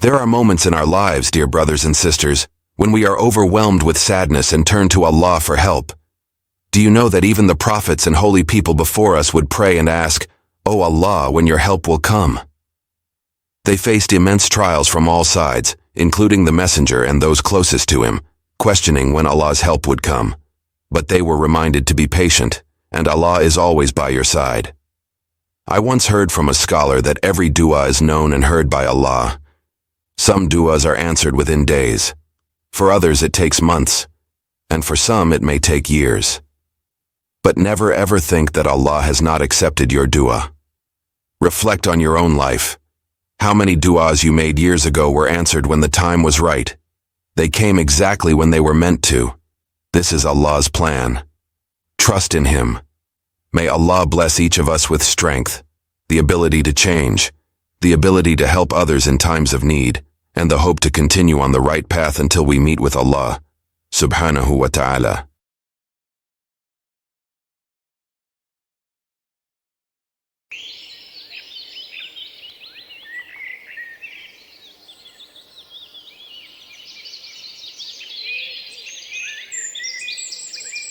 There are moments in our lives, dear brothers and sisters, when we are overwhelmed with sadness and turn to Allah for help. Do you know that even the prophets and holy people before us would pray and ask, "O Allah, when your help will come?" They faced immense trials from all sides, including the messenger and those closest to him, questioning when Allah's help would come. But they were reminded to be patient, and Allah is always by your side. I once heard from a scholar that every dua is known and heard by Allah. Some duas are answered within days. For others it takes months, and for some it may take years. But never ever think that Allah has not accepted your dua. Reflect on your own life. How many duas you made years ago were answered when the time was right? They came exactly when they were meant to. This is Allah's plan. Trust in Him. May Allah bless each of us with strength, the ability to change, the ability to help others in times of need, and the hope to continue on the right path until we meet with Allah, subhanahu wa ta'ala.